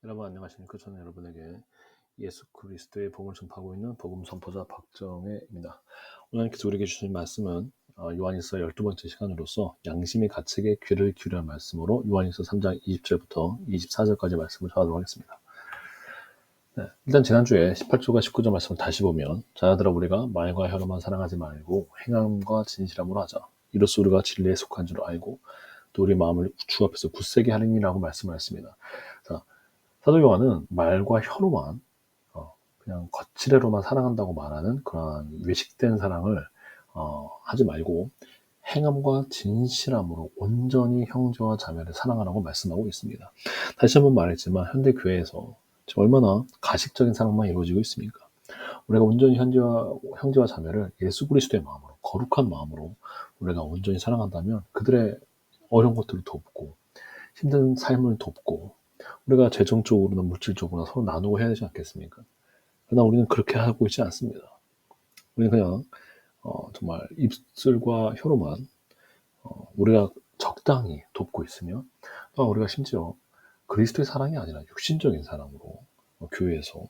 여러분 안녕하십니까? 저는 여러분에게 예수 그리스도의 복음을 전파하고 있는 복음 선포자 박정혜입니다. 오늘 하나님께서 우리에게 주신 말씀은 요한일서 12번째 시간으로서 양심의 가책에 귀를 기울여 말씀으로 요한일서 3장 20절부터 24절까지 말씀을 전하도록 하겠습니다. 네, 일단 지난주에 18절과 19절 말씀을 다시 보면 자녀들아 우리가 말과 혀로만 사랑하지 말고 행함과 진실함으로 하자. 이로써 우리가 진리에 속한 줄 알고 또 우리 마음을 주 앞에서 굳세게 하느니라고 말씀하셨습니다. 자, 사도 요한은 말과 혀로만 그냥 거칠애로만 사랑한다고 말하는 그러한 외식된 사랑을 하지 말고 행함과 진실함으로 온전히 형제와 자매를 사랑하라고 말씀하고 있습니다. 다시 한번 말했지만 현대 교회에서 지금 얼마나 가식적인 사랑만 이루어지고 있습니까? 우리가 온전히 형제와 자매를 예수 그리스도의 마음으로 거룩한 마음으로 우리가 온전히 사랑한다면 그들의 어려운 것들을 돕고 힘든 삶을 돕고 우리가 재정적으로나 물질적으로나 서로 나누고 해야 되지 않겠습니까? 그러나 우리는 그렇게 하고 있지 않습니다. 우리는 그냥 정말 입술과 혀로만 우리가 적당히 돕고 있으며 또 우리가 심지어 그리스도의 사랑이 아니라 육신적인 사랑으로 교회에서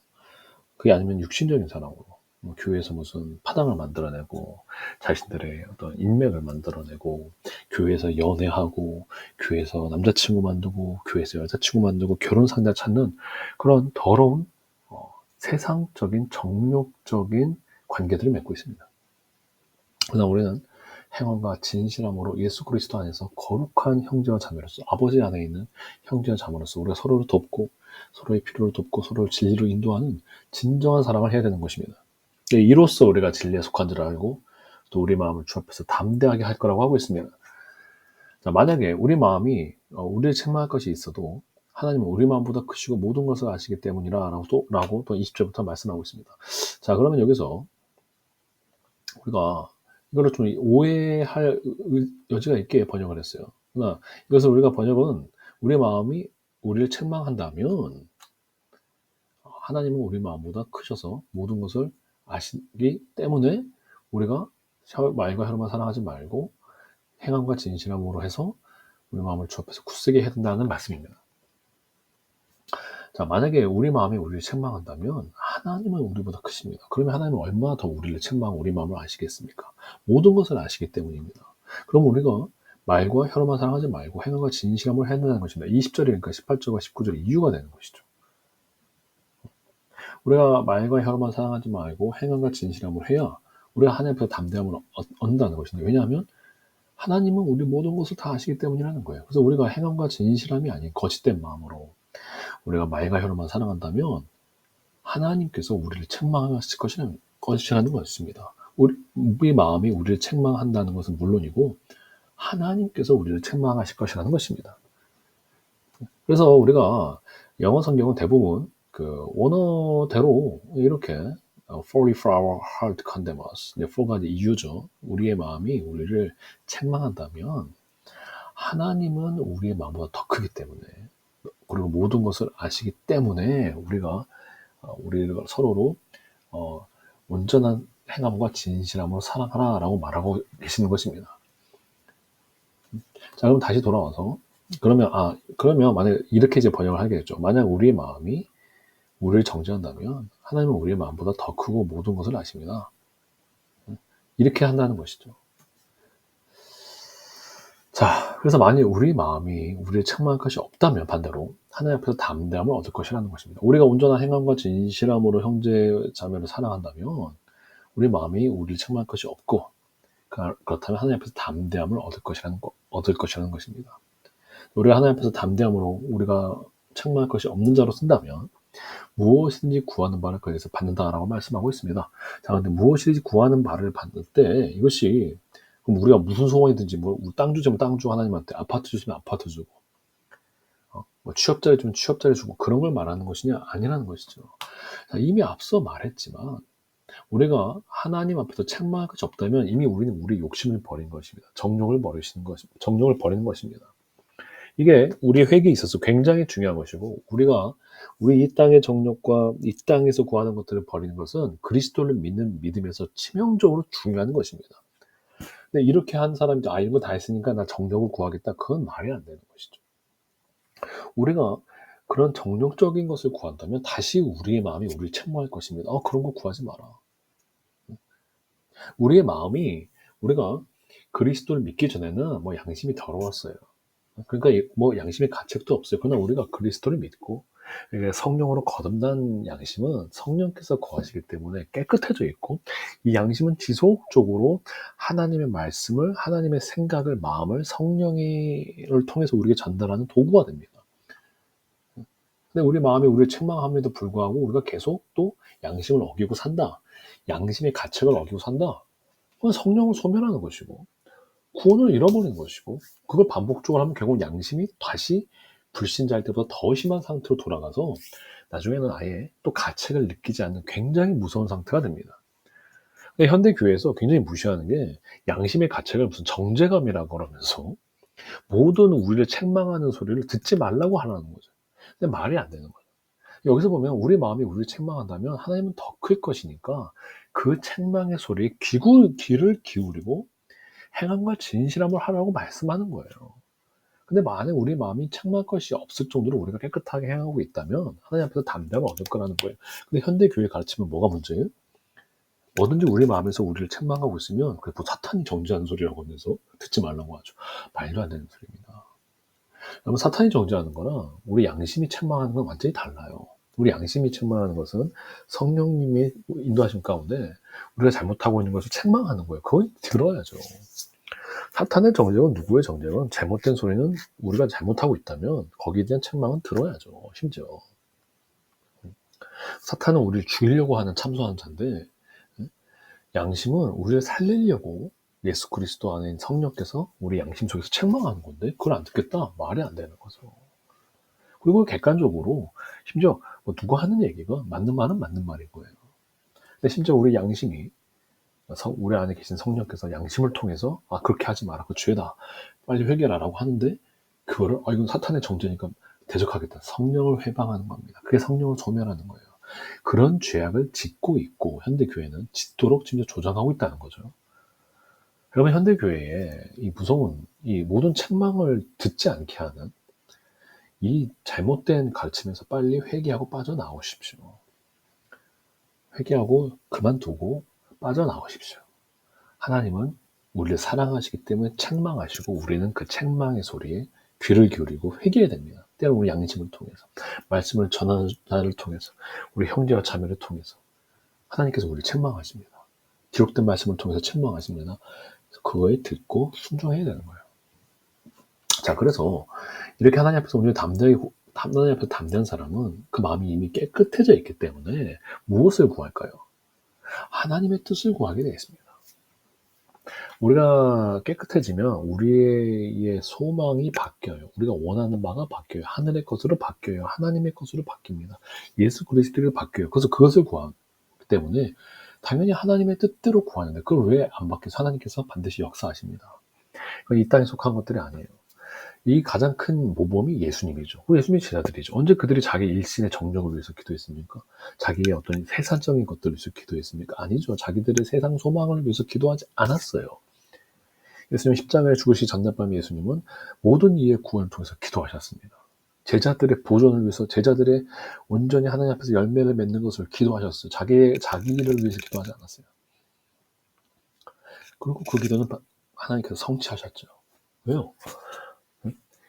그게 아니면 육신적인 사랑으로 교회에서 무슨 파당을 만들어내고 자신들의 어떤 인맥을 만들어내고 교회에서 연애하고 교회에서 남자친구 만들고 교회에서 여자친구 만들고 결혼 상대 찾는 그런 더러운 세상적인 정욕적인 관계들을 맺고 있습니다. 그러나 우리는 행함과 진실함으로 예수 그리스도 안에서 거룩한 형제와 자매로서 아버지 안에 있는 형제와 자매로서 우리가 서로를 돕고 서로의 필요를 돕고 서로를 진리로 인도하는 진정한 사랑을 해야 되는 것입니다. 이로써 우리가 진리에 속한 줄 알고 또 우리 마음을 주 앞에서 담대하게 할 거라고 하고 있습니다. 자, 만약에 우리 마음이 우리를 책망할 것이 있어도 하나님은 우리 마음보다 크시고 모든 것을 아시기 때문이라고 또 20절부터 말씀하고 있습니다. 자, 그러면 여기서 우리가 이거를 좀 오해할 여지가 있게 번역을 했어요. 그러나 이것을 우리가 번역은 우리 마음이 우리를 책망한다면 하나님은 우리 마음보다 크셔서 모든 것을 아시기 때문에 우리가 말과 혀로만 사랑하지 말고 행함과 진실함으로 해서 우리 마음을 주 앞에서 굳세게 해야 된다는 말씀입니다. 자, 만약에 우리 마음이 우리를 책망한다면 하나님은 우리보다 크십니다. 그러면 하나님은 얼마나 더 우리를 책망하고 우리 마음을 아시겠습니까? 모든 것을 아시기 때문입니다. 그럼 우리가 말과 혀로만 사랑하지 말고 행함과 진실함을 해야 된다는 것입니다. 20절이니까 18절과 19절이 이유가 되는 것이죠. 우리가 말과 혀로만 사랑하지 말고 행함과 진실함을 해야 우리가 하나님 앞에서 담대함을 얻는다는 것입니다. 왜냐하면 하나님은 우리 모든 것을 다 아시기 때문이라는 거예요. 그래서 우리가 행함과 진실함이 아닌 거짓된 마음으로 우리가 말과 혀로만 사랑한다면 하나님께서 우리를 책망하실 것이라는 것입니다. 우리 마음이 우리를 책망한다는 것은 물론이고 하나님께서 우리를 책망하실 것이라는 것입니다. 그래서 우리가 영어 성경은 대부분 그 원어대로 이렇게 For if our heart condemn us, 4가지 이유죠. 우리의 마음이 우리를 책망한다면 하나님은 우리의 마음보다 더 크기 때문에 그리고 모든 것을 아시기 때문에 우리가 우리를 서로로 온전한 행함과 진실함으로 사랑하라라고 말하고 계시는 것입니다. 자, 그럼 다시 돌아와서 그러면 만약 이렇게 이제 번역을 하겠죠. 만약 우리의 마음이 우리를 정죄한다면 하나님은 우리의 마음보다 더 크고 모든 것을 아십니다. 이렇게 한다는 것이죠. 자, 그래서 만약 우리 마음이 우리를 책망할 것이 없다면 반대로 하나님 앞에서 담대함을 얻을 것이라는 것입니다. 우리가 온전한 행함과 진실함으로 형제 자매를 사랑한다면 우리 마음이 우리를 책망할 것이 없고 그렇다면 하나님 앞에서 담대함을 얻을 것이라는 것입니다. 우리가 하나님 앞에서 담대함으로 우리가 책망할 것이 없는 자로 쓴다면 무엇이든지 구하는 바를 거기서 받는다라고 말씀하고 있습니다. 자, 근데 무엇이든지 구하는 바를 받을 때 이것이 그럼 우리가 무슨 소원이든지 땅 주시면 땅 주고 하나님한테 아파트 주시면 아파트 주고 취업자리 주면 취업자리 주고 그런 걸 말하는 것이냐 아니라는 것이죠. 자, 이미 앞서 말했지만 우리가 하나님 앞에서 책망할 것이 없다면 이미 우리는 우리 욕심을 버린 것입니다. 정욕을 버리는 것입니다. 이게 우리 회개에 있어서 굉장히 중요한 것이고 우리가 우리 이 땅의 정욕과 이 땅에서 구하는 것들을 버리는 것은 그리스도를 믿는 믿음에서 치명적으로 중요한 것입니다. 근데 이렇게 한 사람이 이런 거 다 했으니까 나 정욕을 구하겠다. 그건 말이 안 되는 것이죠. 우리가 그런 정욕적인 것을 구한다면 다시 우리의 마음이 우리를 책망할 것입니다. 그런 거 구하지 마라. 우리의 마음이 우리가 그리스도를 믿기 전에는 뭐 양심이 더러웠어요. 그러니까 뭐 양심의 가책도 없어요. 그러나 우리가 그리스도를 믿고 성령으로 거듭난 양심은 성령께서 거하시기 때문에 깨끗해져 있고, 이 양심은 지속적으로 하나님의 말씀을, 하나님의 생각을, 마음을 성령을 통해서 우리에게 전달하는 도구가 됩니다. 근데 우리 마음이 우리를 책망함에도 불구하고 우리가 계속 또 양심을 어기고 산다, 양심의 가책을 어기고 산다, 그건 성령을 소멸하는 것이고 구원을 잃어버리는 것이고, 그걸 반복적으로 하면 결국 양심이 다시 불신자일 때보다 더 심한 상태로 돌아가서 나중에는 아예 또 가책을 느끼지 않는 굉장히 무서운 상태가 됩니다. 근데 현대 교회에서 굉장히 무시하는 게, 양심의 가책을 무슨 정죄감이라고 그러면서 모든 우리를 책망하는 소리를 듣지 말라고 하라는 거죠. 근데 말이 안 되는 거죠. 여기서 보면 우리 마음이 우리를 책망한다면 하나님은 더 클 것이니까 그 책망의 소리에 귀를 기울이고 행함과 진실함을 하라고 말씀하는 거예요. 근데 만약 우리 마음이 책망할 것이 없을 정도로 우리가 깨끗하게 행하고 있다면 하나님 앞에서 담대함을 얻을 거라는 거예요. 근데 현대 교회 가르치면 뭐가 문제예요? 뭐든지 우리 마음에서 우리를 책망하고 있으면 그게 뭐 사탄이 정죄하는 소리라고 하면서 듣지 말라고 하죠. 말도 안 되는 소리입니다. 여러분, 사탄이 정죄하는 거랑 우리 양심이 책망하는 건 완전히 달라요. 우리 양심이 책망하는 것은 성령님의 인도하심 가운데 우리가 잘못하고 있는 것을 책망하는 거예요. 그건 들어야죠. 사탄의 정죄건 누구의 정죄건 잘못된 소리는 우리가 잘못하고 있다면 거기에 대한 책망은 들어야죠. 심지어 사탄은 우리를 죽이려고 하는 참소하는 자인데, 양심은 우리를 살리려고 예수 그리스도 안에 성령께서 우리 양심 속에서 책망하는 건데 그걸 안 듣겠다? 말이 안 되는 거죠. 그리고 객관적으로 심지어 뭐 누가 하는 얘기가 맞는 말은 맞는 말인 거예요. 근데 심지어 우리 양심이, 우리 안에 계신 성령께서 양심을 통해서 그렇게 하지 마라, 그 죄다, 빨리 회개하라고 하는데 그거를 이건 사탄의 정죄니까 대적하겠다, 성령을 회방하는 겁니다. 그게 성령을 소멸하는 거예요. 그런 죄악을 짓고 있고 현대 교회는 짓도록 심지어 조장하고 있다는 거죠. 여러분, 현대 교회에 이 무서운 이 모든 책망을 듣지 않게 하는 이 잘못된 가르침에서 빨리 회개하고 빠져나오십시오. 회개하고 그만두고 빠져나오십시오. 하나님은 우리를 사랑하시기 때문에 책망하시고 우리는 그 책망의 소리에 귀를 기울이고 회개해야 됩니다. 때로 우리 양심을 통해서, 말씀을 전하는 자를 통해서, 우리 형제와 자매를 통해서 하나님께서 우리를 책망하십니다. 기록된 말씀을 통해서 책망하십니다. 그거에 듣고 순종해야 되는 거예요. 자, 그래서 이렇게 하나님 앞에서 오늘 하나님 앞에서 담대한 사람은 그 마음이 이미 깨끗해져 있기 때문에 무엇을 구할까요? 하나님의 뜻을 구하게 되어 있습니다. 우리가 깨끗해지면 우리의 소망이 바뀌어요. 우리가 원하는 바가 바뀌어요. 하늘의 것으로 바뀌어요. 하나님의 것으로 바뀝니다. 예수 그리스도로 바뀌어요. 그래서 그것을 구하기 때문에 당연히 하나님의 뜻대로 구하는데 그걸 왜 안 바뀌어서 하나님께서 반드시 역사하십니다. 이 땅에 속한 것들이 아니에요. 이 가장 큰 모범이 예수님이죠. 예수님의 제자들이죠. 언제 그들이 자기 일신의 정력을 위해서 기도했습니까? 자기의 어떤 세상적인 것들을 위해서 기도했습니까? 아니죠. 자기들의 세상 소망을 위해서 기도하지 않았어요. 예수님 십자가에 죽으시기 전날밤에 예수님은 모든 이의 구원을 통해서 기도하셨습니다. 제자들의 보존을 위해서, 제자들의 온전히 하나님 앞에서 열매를 맺는 것을 기도하셨어요. 자기를 위해서 기도하지 않았어요. 그리고 그 기도는 하나님께서 성취하셨죠. 왜요?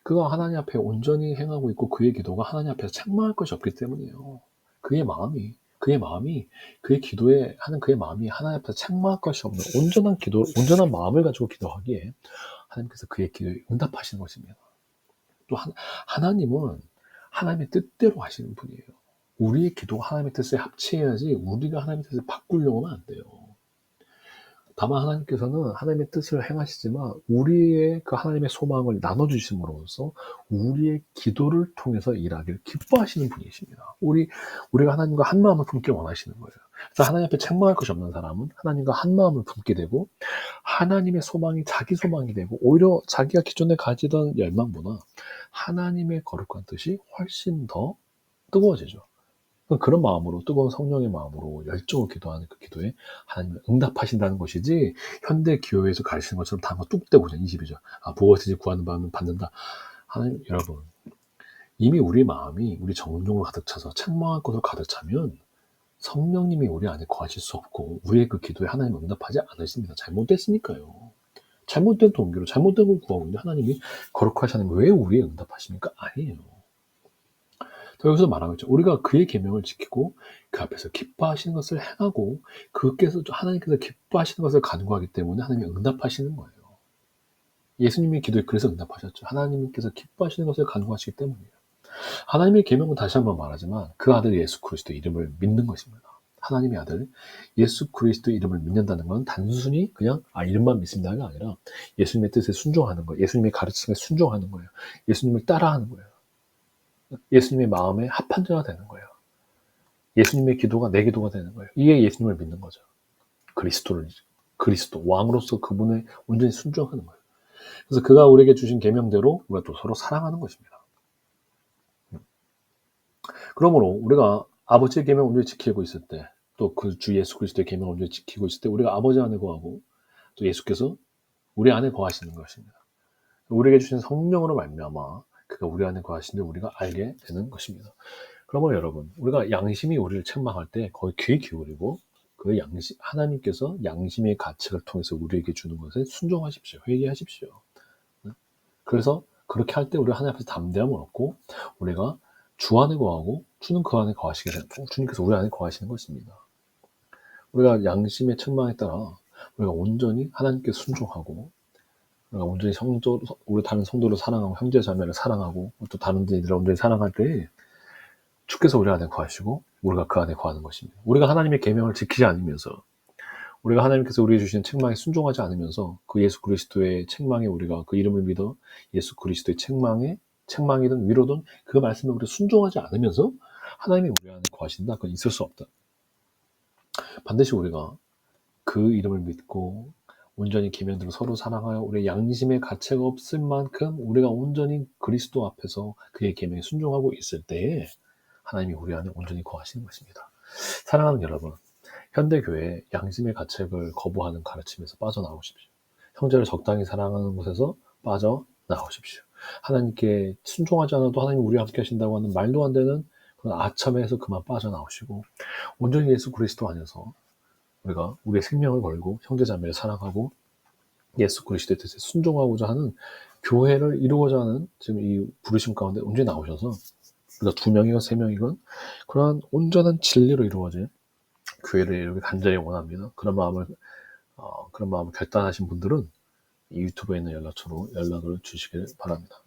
그가 하나님 앞에 온전히 행하고 있고 그의 기도가 하나님 앞에서 책망할 것이 없기 때문이에요. 그의 마음이 그의 기도에 하는 그의 마음이 하나님 앞에서 책망할 것이 없는 온전한 마음을 가지고 기도하기에 하나님께서 그의 기도에 응답하시는 것입니다. 또 하나님은 하나님의 뜻대로 하시는 분이에요. 우리의 기도가 하나님의 뜻에 합치해야지 우리가 하나님의 뜻을 바꾸려고 하면 안 돼요. 다만 하나님께서는 하나님의 뜻을 행하시지만 우리의 그 하나님의 소망을 나눠주심으로써 우리의 기도를 통해서 일하기를 기뻐하시는 분이십니다. 우리가 하나님과 한 마음을 품길 원하시는 거예요. 그래서 하나님 앞에 책망할 것이 없는 사람은 하나님과 한 마음을 품게 되고 하나님의 소망이 자기 소망이 되고 오히려 자기가 기존에 가지던 열망보다 하나님의 거룩한 뜻이 훨씬 더 뜨거워지죠. 그런 마음으로, 뜨거운 성령의 마음으로 열정을 기도하는 그 기도에 하나님은 응답하신다는 것이지, 현대 교회에서 가르치는 것처럼 단어 뚝 떼고 그냥 20이죠. 무엇이든지 구하는 바는 받는다. 하나님, 여러분, 이미 우리 마음이 우리 정욕으로 가득 차서 책망할 것으로 가득 차면 성령님이 우리 안에 거하실 수 없고 우리의 그 기도에 하나님 응답하지 않으십니다. 잘못됐으니까요. 잘못된 동기로 잘못된 걸 구하고 있는데 하나님이 거룩하신 하나님 왜 우리의 응답하십니까? 아니에요. 여기서 말하고 있죠. 우리가 그의 계명을 지키고 그 앞에서 기뻐하시는 것을 행하고 그께서 하나님께서 기뻐하시는 것을 간구하기 때문에 하나님이 응답하시는 거예요. 예수님의 기도에 그래서 응답하셨죠. 하나님께서 기뻐하시는 것을 간구하시기 때문이에요. 하나님의 계명은 다시 한번 말하지만 그 아들 예수 그리스도 이름을 믿는 것입니다. 하나님의 아들 예수 그리스도 이름을 믿는다는 건 단순히 그냥 이름만 믿습니다가 아니라 예수님의 뜻에 순종하는 거예요. 예수님의 가르침에 순종하는 거예요. 예수님을 따라하는 거예요. 예수님의 마음에 합한 자가 되는 거예요. 예수님의 기도가 내 기도가 되는 거예요. 이게 예수님을 믿는 거죠. 그리스도 왕으로서 그분의 온전히 순종하는 거예요. 그래서 그가 우리에게 주신 계명대로 우리가 또 서로 사랑하는 것입니다. 그러므로 우리가 아버지의 계명을 온전히 지키고 있을 때, 또 그 주 예수 그리스도의 계명을 온전히 지키고 있을 때 우리가 아버지 안에 거하고 또 예수께서 우리 안에 거하시는 것입니다. 우리에게 주신 성령으로 말미암아 그가 우리 안에 거하시는 우리가 알게 되는 것입니다. 그러면 여러분, 우리가 양심이 우리를 책망할 때 거의 귀 기울이고 그 양심, 하나님께서 양심의 가책을 통해서 우리에게 주는 것에 순종하십시오. 회개하십시오. 그래서 그렇게 할 때 우리가 하나님 앞에서 담대함을 얻고 우리가 주 안에 거하고 주는 그 안에 거하시게 되는, 주님께서 우리 안에 거하시는 것입니다. 우리가 양심의 책망에 따라 우리가 온전히 하나님께 순종하고 우리가 온전히 우리 다른 성도를 사랑하고 형제 자매를 사랑하고 또 다른 이들을 온전히 사랑할 때 주께서 우리 안에 거하시고 우리가 그 안에 거하는 것입니다. 우리가 하나님의 계명을 지키지 않으면서 우리가 하나님께서 우리에게 주시는 책망에 순종하지 않으면서 그 예수 그리스도의 책망에 우리가 그 이름을 믿어 예수 그리스도의 책망이든 위로든 그 말씀에 우리가 순종하지 않으면서 하나님이 우리 안에 거하신다. 그건 있을 수 없다. 반드시 우리가 그 이름을 믿고 온전히 계명대로 서로 사랑하여 우리의 양심의 가책 없을 만큼 우리가 온전히 그리스도 앞에서 그의 계명에 순종하고 있을 때에 하나님이 우리 안에 온전히 거하시는 것입니다. 사랑하는 여러분, 현대교회 양심의 가책을 거부하는 가르침에서 빠져나오십시오. 형제를 적당히 사랑하는 곳에서 빠져나오십시오. 하나님께 순종하지 않아도 하나님이 우리와 함께 하신다고 하는 말도 안 되는 그런 아첨에서 그만 빠져나오시고 온전히 예수 그리스도 안에서 우리가 우리의 생명을 걸고 형제자매를 사랑하고 예수 그리스도의 뜻에 순종하고자 하는 교회를 이루고자 하는 지금 이 부르심 가운데 온전히 나오셔서 우리가 2명이건 3명이건 그러한 온전한 진리로 이루어진 교회를 이렇게 간절히 원합니다. 그런 마음을 결단하신 분들은 이 유튜브에 있는 연락처로 연락을 주시길 바랍니다.